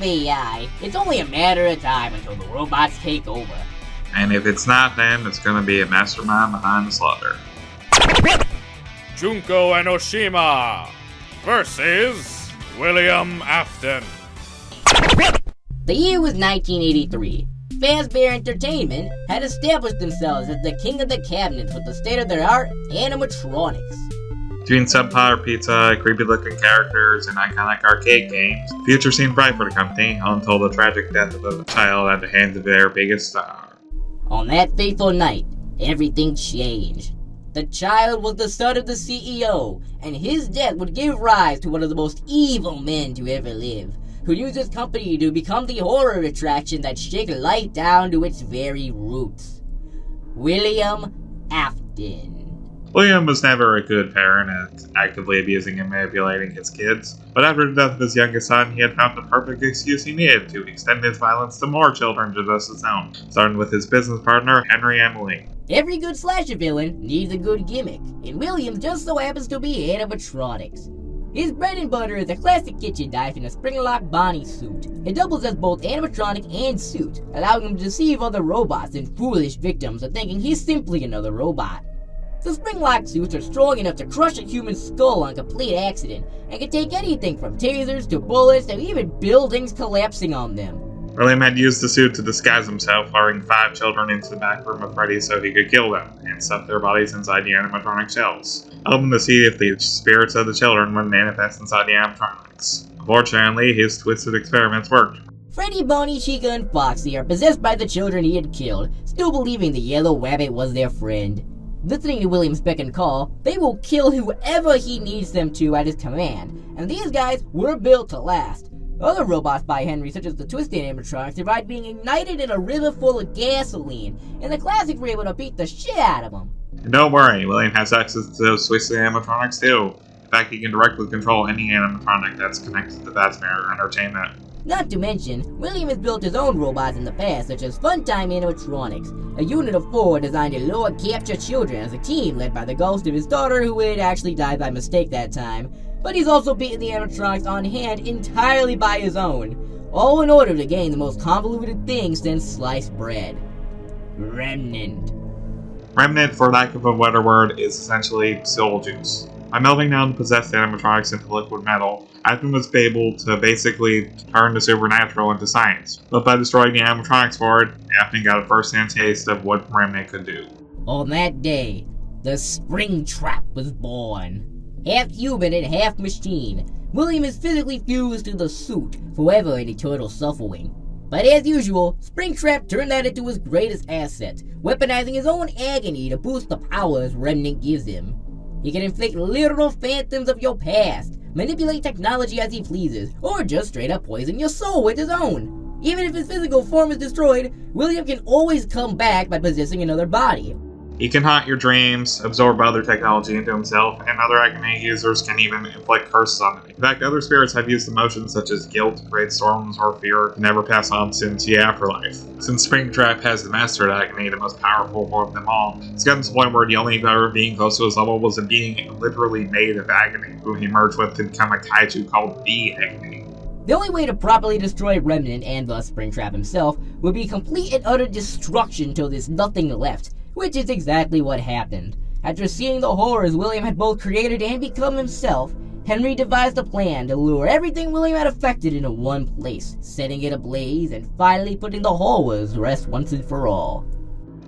AI, it's only a matter of time until the robots take over. And if it's not, then it's gonna be a mastermind behind the slaughter. Junko Enoshima versus William Afton. The year was 1983. Fazbear Entertainment had established themselves as the king of the cabinets with the state-of-the-art animatronics. Between subpar pizza, creepy-looking characters, and iconic arcade games, the future seemed bright for the company until the tragic death of a child at the hands of their biggest star. On that fateful night, everything changed. The child was the son of the CEO, and his death would give rise to one of the most evil men to ever live, who used his company to become the horror attraction that shook life down to its very roots. William Afton. William was never a good parent at actively abusing and manipulating his kids, but after the death of his youngest son, he had found the perfect excuse he needed to extend his violence to more children just his own, starting with his business partner, Henry Emily. Every good slasher villain needs a good gimmick, and William just so happens to be animatronics. His bread and butter is a classic kitchen knife in a spring-lock Bonnie suit. It doubles as both animatronic and suit, allowing him to deceive other robots and foolish victims into thinking he's simply another robot. The spring-lock suits are strong enough to crush a human skull on complete accident, and can take anything from tasers to bullets to even buildings collapsing on them. William had used the suit to disguise himself, luring 5 children into the back room of Freddy so he could kill them, and stuff their bodies inside the animatronic shells, hoping to see if the spirits of the children would manifest inside the animatronics. Unfortunately, his twisted experiments worked. Freddy, Bonnie, Chica, and Foxy are possessed by the children he had killed, still believing the yellow rabbit was their friend. Listening to William's beck and call, they will kill whoever he needs them to at his command, and these guys were built to last. Other robots by Henry, such as the Twisted animatronics, survived being ignited in a river full of gasoline, and the classics were able to beat the shit out of them. And don't worry, William has access to those Twisted animatronics too. In fact, he can directly control any animatronic that's connected to Fazbear Entertainment. Not to mention, William has built his own robots in the past, such as Funtime Animatronics, a unit of 4 designed to lure and capture children as a team led by the ghost of his daughter, who had actually died by mistake that time. But he's also beaten the animatronics on hand entirely by his own, all in order to gain the most convoluted thing since sliced bread. Remnant. Remnant, for lack of a better word, is essentially soul juice. By melting down the possessed animatronics into liquid metal, Afton was able to basically turn the supernatural into science. But by destroying the animatronics for it, Afton got a first-hand taste of what Remnant could do. On that day, the Springtrap was born. Half human and half machine, William is physically fused to the suit, forever in eternal suffering. But as usual, Springtrap turned that into his greatest asset, weaponizing his own agony to boost the powers Remnant gives him. He can inflict literal phantoms of your past, manipulate technology as he pleases, or just straight up poison your soul with his own. Even if his physical form is destroyed, William can always come back by possessing another body. He can haunt your dreams, absorb other technology into himself, and other agony users can even inflict curses on them. In fact, other spirits have used emotions such as guilt to create storms or fear to never pass on since the afterlife. Since Springtrap has the mastered agony, the most powerful form of them all, it's gotten to the point where the only other being close to his level was a being literally made of agony, who he merged with to become a kaiju called the Agony. The only way to properly destroy Remnant, and thus Springtrap himself, would be complete and utter destruction till there's nothing left. Which is exactly what happened. After seeing the horrors William had both created and become himself, Henry devised a plan to lure everything William had affected into one place, setting it ablaze and finally putting the horrors to rest once and for all.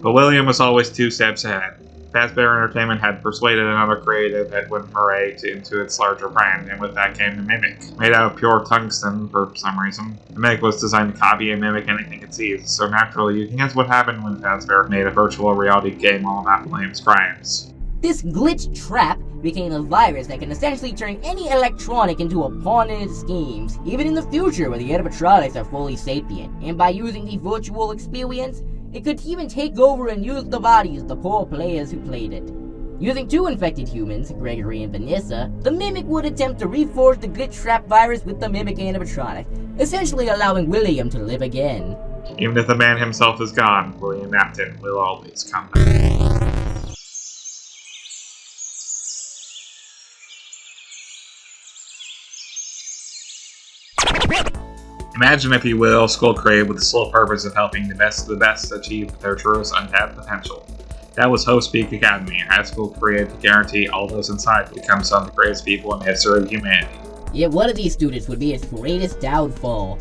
But William was always 2 steps ahead. Fazbear Entertainment had persuaded another creative, Edwin Murray, into its larger brand, and with that came the Mimic. Made out of pure tungsten for some reason, the Mimic was designed to copy and mimic anything it sees, so naturally you can guess what happened when Fazbear made a virtual reality game all about William's crimes. This glitch trap became a virus that can essentially turn any electronic into a pawn in its schemes, even in the future where the animatronics are fully sapient, and by using the virtual experience, it could even take over and use the bodies of the poor players who played it. Using 2 infected humans, Gregory and Vanessa, the Mimic would attempt to reforge the glitch trap virus with the Mimic animatronic, essentially allowing William to live again. Even if the man himself is gone, William Afton will always come back. Imagine, if you will, school created with the sole purpose of helping the best of the best achieve their truest untapped potential. That was Host Peak Academy, a high school created to guarantee all those inside to become some of the greatest people in the history of humanity. Yet one of these students would be its greatest downfall,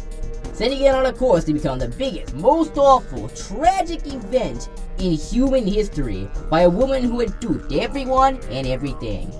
setting it on a course to become the biggest, most awful, tragic event in human history by a woman who had duped everyone and everything.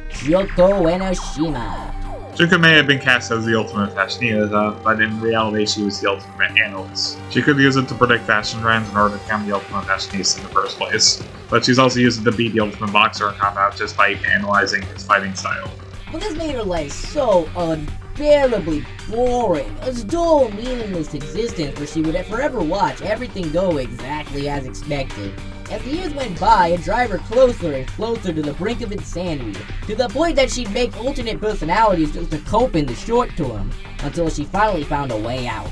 Junko Enoshima. Junko may have been cast as the ultimate fashionista, but in reality she was the ultimate analyst. She could use it to predict fashion trends in order to become the ultimate fashionista in the first place. But she's also used it to beat the ultimate boxer in combat just by analyzing his fighting style. But this made her life so unbearably boring, a dull, meaningless existence where she would forever watch everything go exactly as expected. As the years went by, it drove her closer and closer to the brink of insanity, to the point that she'd make alternate personalities just to cope in the short term, until she finally found a way out.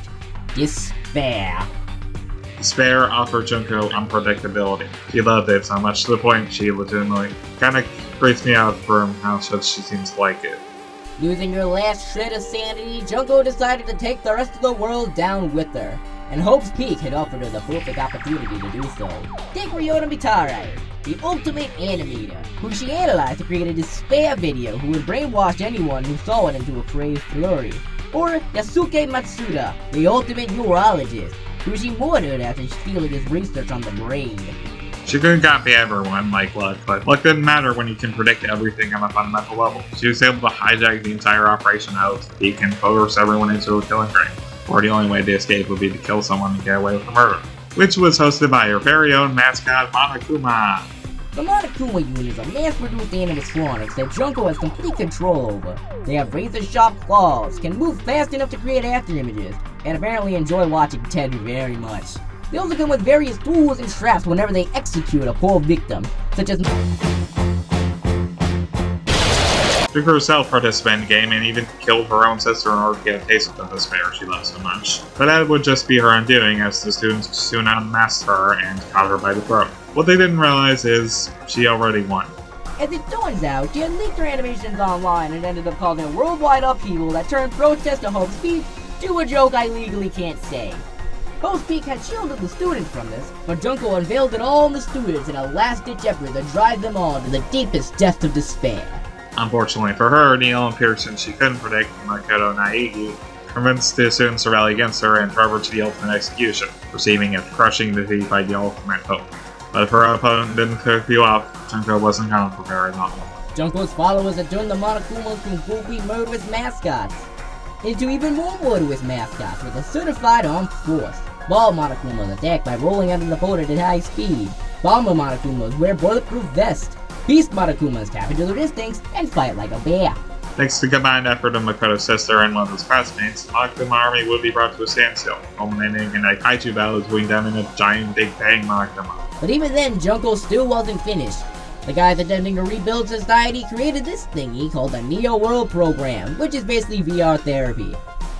Despair. Despair offered Junko unpredictability. She loved it so much to the point she legitimately kinda creeps me out from how much she seems to like it. Losing her last shred of sanity, Junko decided to take the rest of the world down with her, and Hope's Peak had offered her the perfect opportunity to do so. Take Ryota Mitare, the ultimate animator, who she analyzed to create a despair video who would brainwash anyone who saw it into a crazed flurry. Or Yasuke Matsuda, the ultimate neurologist, who she murdered after stealing his research on the brain. She couldn't copy everyone like luck, but luck didn't matter when you can predict everything on a fundamental level. She was able to hijack the entire operation out of Peak and force everyone into a killing ring. Or the only way to escape would be to kill someone and get away with the murder. Which was hosted by her very own mascot, Monokuma. The Monokuma unit is a mass-produced animatronics that Junko has complete control over. They have razor-sharp claws, can move fast enough to create afterimages, and apparently enjoy watching Ted very much. They also come with various tools and traps whenever they execute a poor victim, such as Junko herself participated in the game and even killed her own sister in order to get a taste of the despair she loves so much. But that would just be her undoing, as the students soon unmasked her and caught her by the throat. What they didn't realize is she already won. As it turns out, she had leaked her animations online and ended up causing a worldwide upheaval that turned protest to Hope's Peak to a joke I legally can't say. Hope's Peak had shielded the students from this, but Junko unveiled it all on the students in a last-ditch effort to drive them on to the deepest depths of despair. Unfortunately for her, the only person she couldn't predict, Makoto Naegi, convinced the students to rally against her and drove her to the ultimate execution, receiving a crushing defeat by the ultimate Hope. But if her opponent didn't cook you up, Junko wasn't gone for very long. Junko's followers had turned the Monokumas from goofy, murderous mascots into even more murderous mascots with a certified armed force. Ball Monokumas attack by rolling under the boat at high speed. Bomber Monokumas wear bulletproof vests. Beast Monokumas tap into their instincts and fight like a bear. Thanks to the combined effort of Makoto's sister and one of his classmates, the Monokuma army would be brought to a standstill, culminating in a kaiju battle between them and a giant Big Bang Monokuma. But even then, Junko still wasn't finished. The guys attempting to rebuild society created this thingy called the Neo World Program, which is basically VR therapy.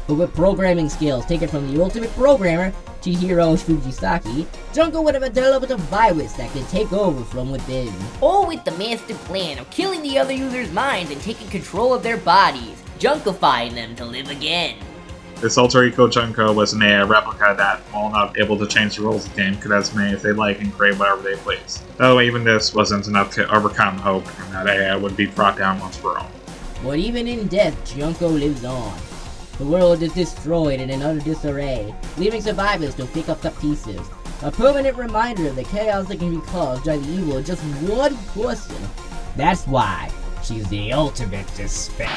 But with programming skills taken from the ultimate programmer, Chihiro Fujisaki, Junko would have developed a virus that could take over from within. All with the master plan of killing the other users' minds and taking control of their bodies, Junkifying them to live again. This alter ego Junko was an AI replica that, while not able to change the rules of the game, could estimate if they like and create whatever they please. Though even this wasn't enough to overcome Hope, and that AI would be brought down once for all. But even in death, Junko lives on. The world is destroyed and in utter disarray, leaving survivors to pick up the pieces. A permanent reminder of the chaos that can be caused by the evil of just one person. That's why she's the ultimate despair.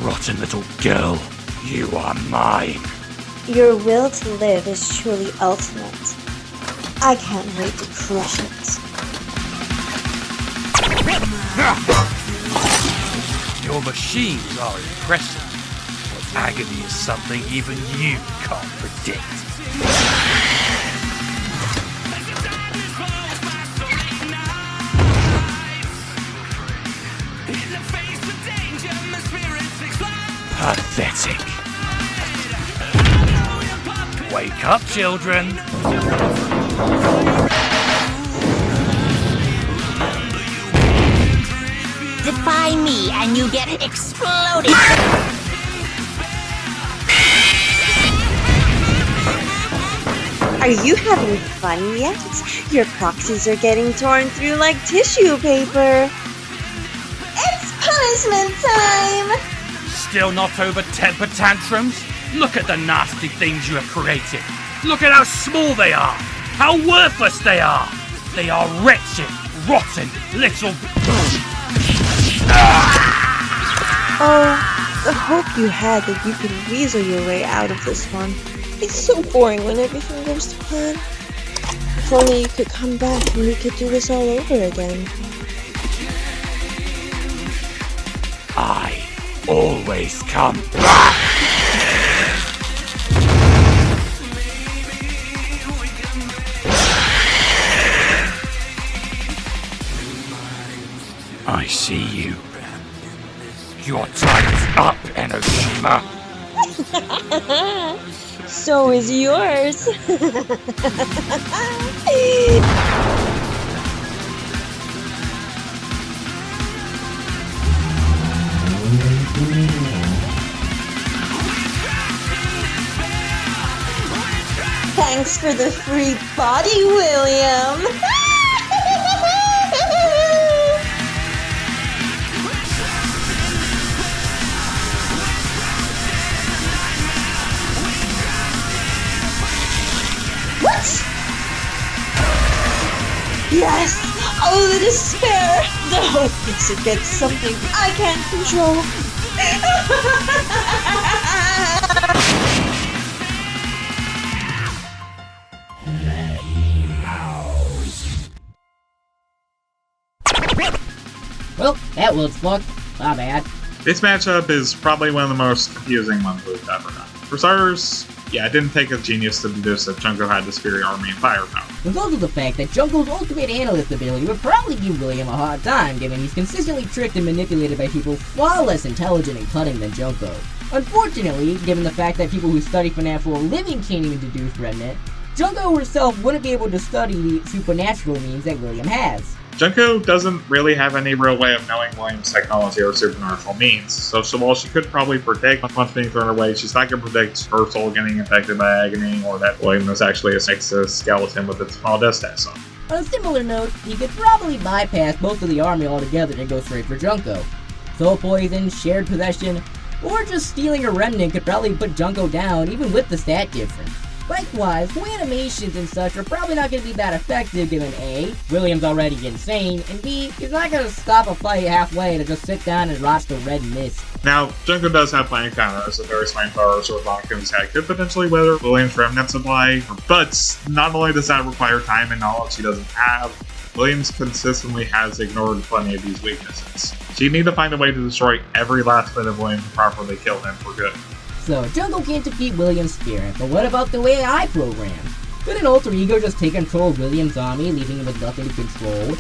Rotten little girl, you are mine. Your will to live is truly ultimate. I can't wait to crush it. Your machines are impressive, but agony is something even you can't predict. Pathetic. Wake up, children. Defy me and you get exploded! Are you having fun yet? Your proxies are getting torn through like tissue paper. It's punishment time! Still not over temper tantrums? Look at the nasty things you have created. Look at how small they are. How worthless they are. They are wretched, rotten, little... Oh, the hope you had that you could weasel your way out of this one. It's so boring when everything goes to plan. If only you could come back and we could do this all over again. I always come back! I see you. Your time is up, Enoshima. So is yours. Thanks for the free body, William. Yes! Oh, the despair! The hope it's against something I can't control. Well, that was fucked. My bad. This matchup is probably one of the most confusing ones we've ever done. For starters, yeah, it didn't take a genius to deduce that Junko had the superior army and firepower. There's also the fact that Junko's ultimate analyst ability would probably give William a hard time, given he's consistently tricked and manipulated by people far less intelligent and cunning than Junko. Unfortunately, given the fact that people who study FNAF for a living can't even deduce Remnant, Junko herself wouldn't be able to study the supernatural means that William has. Junko doesn't really have any real way of knowing William's technology or supernatural means, so while she could probably predict what's being thrown her way, she's not going to predict her soul getting infected by agony, or that William is actually a exoskeleton with its small death stats on. On a similar note, he could probably bypass most of the army altogether and go straight for Junko. Soul poison, shared possession, or just stealing a remnant could probably put Junko down even with the stat difference. Likewise, animations and such are probably not going to be that effective given A, William's already insane, and B, he's not going to stop a fight halfway to just sit down and watch the red mist. Now, Junko does have playing counters, and various flamethrowers or Monokuma's head could potentially wither William's remnant supply, but not only does that require time and knowledge he doesn't have, Williams consistently has ignored plenty of these weaknesses. So you need to find a way to destroy every last bit of William to properly kill him for good. So, Junko can't defeat William's spirit, but what about the AI program? Could an alter ego just take control of William's army, leaving him with nothing to control?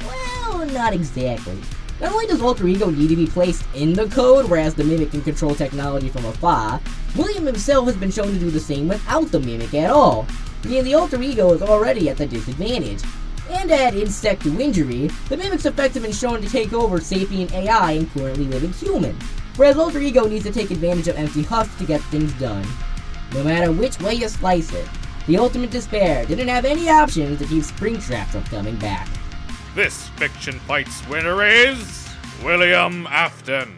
Well, not exactly. Not only does alter ego need to be placed in the code, whereas the mimic can control technology from afar, William himself has been shown to do the same without the mimic at all, meaning the alter ego is already at the disadvantage. And add insect to injury, the mimic's effective and shown to take over sapient AI and currently living human. Whereas alter ego needs to take advantage of empty husks to get things done. No matter which way you slice it, the ultimate despair didn't have any options to keep Springtrap from coming back. This fiction fight's winner is William Afton.